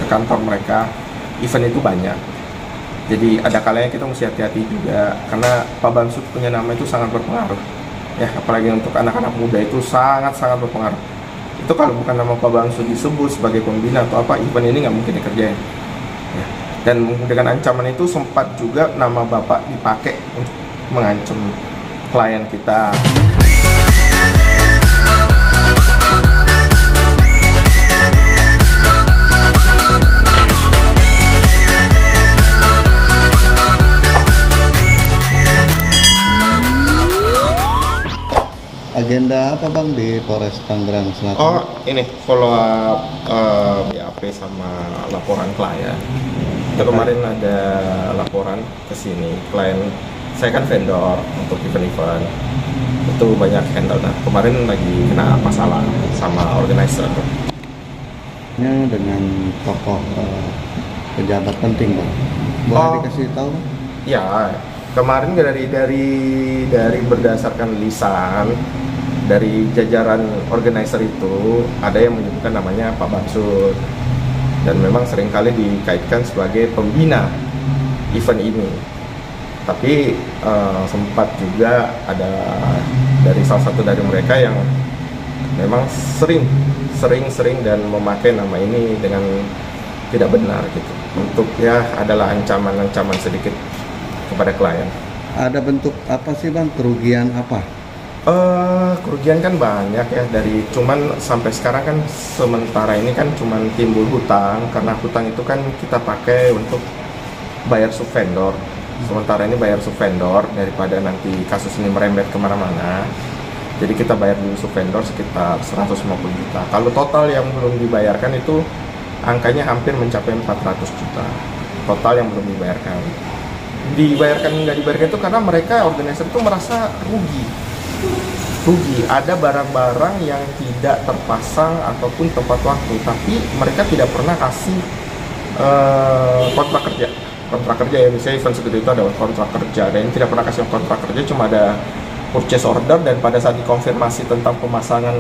kantor mereka, event itu banyak. Jadi ada kalanya kita mesti hati-hati juga, karena Pak Bamsud punya nama itu sangat berpengaruh. Ya, apalagi untuk anak-anak muda itu sangat-sangat berpengaruh. Itu kalau bukan nama Pak Bamsud disebut sebagai pembina atau apa, event ini nggak mungkin dikerjain. Ya. Dan dengan ancaman itu sempat juga nama Bapak dipakai untuk mengancam klien kita. Agenda apa Bang di Polres Tangerang Selatan? Oh, ini follow up BAP sama laporan klien. Kemarin ada laporan ke sini, klien saya kan vendor untuk event-event, itu banyak handle. Nah, kemarin lagi kena masalah sama organizer. Dengan tokoh pejabat penting Bang, boleh dikasih tahu? Ya, kemarin dari berdasarkan lisan dari jajaran organizer itu ada yang menyebutkan namanya Pak Bamsud, dan memang seringkali dikaitkan sebagai pembina event ini. Tapi sempat juga ada dari salah satu dari mereka yang memang sering dan memakai nama ini dengan tidak benar gitu, untuk ya adalah ancaman sedikit kepada klien. Ada bentuk apa sih Bang, kerugian apa? Kerugian kan banyak ya, dari cuman sampai sekarang kan sementara ini kan cuman timbul hutang, karena hutang itu kan kita pakai untuk bayar subvendor. Sementara ini bayar subvendor daripada nanti kasus ini merembet kemana-mana. Jadi kita bayar dulu subvendor sekitar 150 juta. Kalau total yang belum dibayarkan itu angkanya hampir mencapai 400 juta. Total yang belum dibayarkan. Nggak dibayarkan itu karena mereka organizer itu merasa rugi. Ada barang-barang yang tidak terpasang ataupun tepat waktu, tapi mereka tidak pernah kasih kontrak kerja ya. Misalnya event segede itu ada kontrak kerja, dan tidak pernah kasih kontrak kerja, cuma ada purchase order, dan pada saat dikonfirmasi tentang pemasangan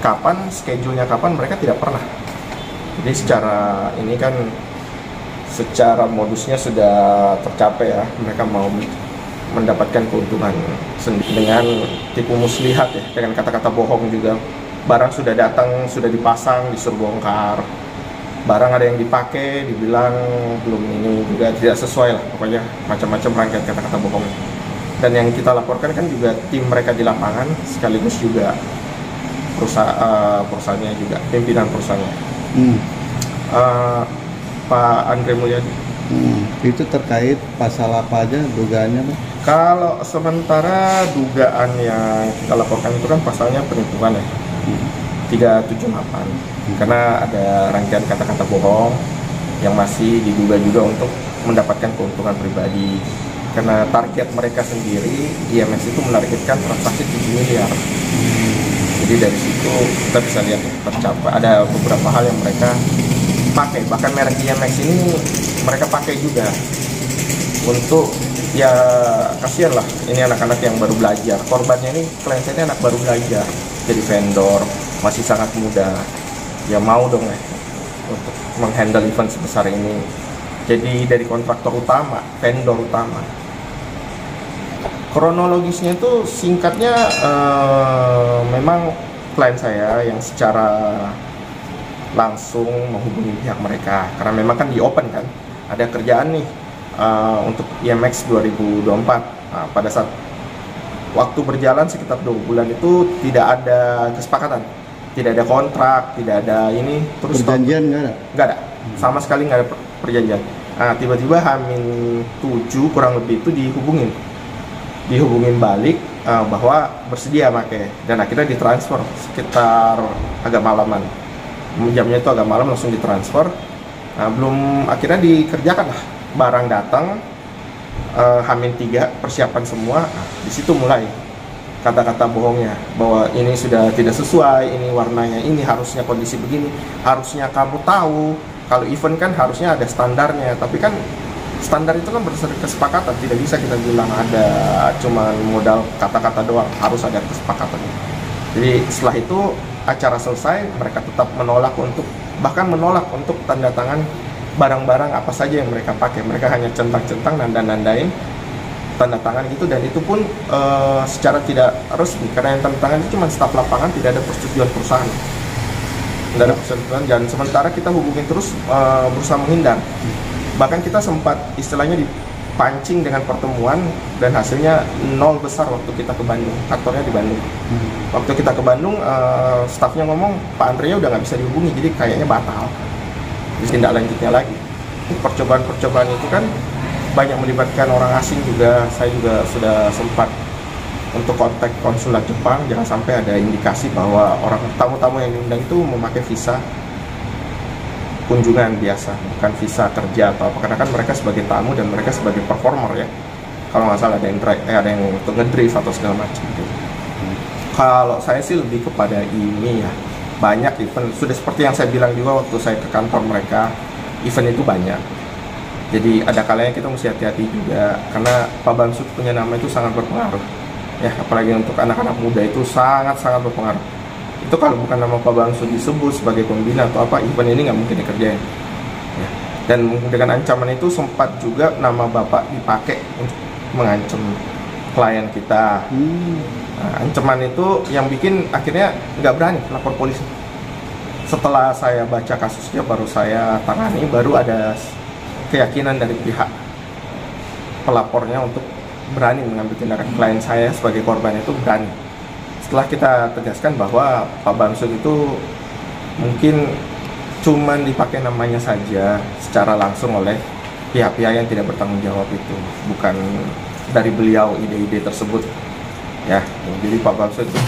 kapan, schedule-nya kapan, mereka tidak pernah. Jadi secara ini kan, secara modusnya sudah tercapai ya, mereka mau mendapatkan keuntungan dengan tipu muslihat ya, dengan kata-kata bohong juga. Barang sudah datang, sudah dipasang, disuruh bongkar. Barang ada yang dipakai, dibilang belum, ini juga tidak sesuai lah, pokoknya macam-macam rangkaian kata-kata bohong. Dan yang kita laporkan kan juga tim mereka di lapangan, sekaligus juga perusahaannya juga, pimpinan perusahaannya. Pak Andre Mulyadi. Itu terkait pasal apa aja dugaannya Bang? Kalau sementara dugaan yang kita laporkan itu kan pasalnya penipuan ya, 378. Karena ada rangkaian kata-kata bohong yang masih diduga juga untuk mendapatkan keuntungan pribadi. Karena target mereka sendiri, IMX itu menargetkan transaksi 7 miliar. Jadi dari situ kita bisa lihat tercapai. Ada beberapa hal yang mereka pakai, bahkan merek IMX ini mereka pakai juga untuk, ya kasihan lah, ini anak-anak yang baru belajar. Korbannya ini, klien saya ini anak baru belajar jadi vendor, masih sangat muda. Ya mau dong ya untuk menghandle event sebesar ini. Jadi dari kontraktor utama, vendor utama. Kronologisnya itu singkatnya, memang klien saya yang secara langsung menghubungi pihak mereka, karena memang kan di open kan, ada kerjaan nih untuk IMX 2024. Nah, pada saat waktu berjalan sekitar 2 bulan itu tidak ada kesepakatan, tidak ada kontrak, tidak ada ini, terus perjanjian nggak ada? Sama sekali nggak ada perjanjian. Nah, tiba-tiba H-7 kurang lebih itu dihubungin balik bahwa bersedia pakai, dan akhirnya ditransfer sekitar agak malaman. Jamnya itu agak malam, langsung ditransfer. Nah, belum akhirnya dikerjakan lah, barang datang, H-3 persiapan semua. Nah, di situ mulai kata-kata bohongnya, bahwa ini sudah tidak sesuai, ini warnanya ini, harusnya kondisi begini, harusnya kamu tahu kalau event kan harusnya ada standarnya, tapi kan standar itu kan berdasarkan kesepakatan, tidak bisa kita bilang ada cuma modal kata-kata doang, harus ada kesepakatan. Jadi setelah itu acara selesai, mereka tetap menolak untuk bahkan menolak untuk tanda tangan barang-barang apa saja yang mereka pakai. Mereka hanya centang-centang, nandain tanda tangan gitu, dan itu pun secara tidak resmi, karena yang tanda tangan itu cuma staf lapangan, tidak ada persetujuan perusahaan, tidak ada persetujuan. Dan sementara kita hubungin terus, berusaha menghindar, bahkan kita sempat istilahnya dipancing dengan pertemuan, dan hasilnya nol besar waktu kita ke Bandung, kantornya di Bandung. Waktu kita ke Bandung, stafnya ngomong Pak Andre-nya udah nggak bisa dihubungi, jadi kayaknya batal. Tindak lanjutnya lagi, percobaan itu kan banyak melibatkan orang asing juga. Saya juga sudah sempat untuk kontak konsulat Jepang, jangan sampai ada indikasi bahwa orang tamu-tamu yang diundang itu memakai visa kunjungan biasa, bukan visa kerja atau apa, karena kan mereka sebagai tamu dan mereka sebagai performer ya. Kalau nggak salah ada yang untuk ngedrift atau segala macam gitu. Kalau saya sih lebih kepada ini ya, banyak event, sudah seperti yang saya bilang juga waktu saya ke kantor mereka, event itu banyak. Jadi ada kalanya kita mesti hati-hati juga, karena Pak Bamsud punya nama itu sangat berpengaruh ya, apalagi untuk anak-anak muda itu sangat-sangat berpengaruh. Itu kalau bukan nama Pak Bamsud disebut sebagai pembina atau apa, event ini nggak mungkin dikerjain ya. Dan dengan ancaman itu sempat juga nama Bapak dipakai untuk mengancam klien kita. Nah, ancaman itu yang bikin akhirnya nggak berani lapor polisi. Setelah saya baca kasusnya, baru saya tangani, baru ada keyakinan dari pihak pelapornya untuk berani mengambil tindakan. Klien saya sebagai korban itu berani. Setelah kita tegaskan bahwa Pak Bamsud itu mungkin cuman dipakai namanya saja secara langsung oleh pihak-pihak yang tidak bertanggung jawab itu, bukan dari beliau ide-ide tersebut ya. Jadi Pak Bamsud itu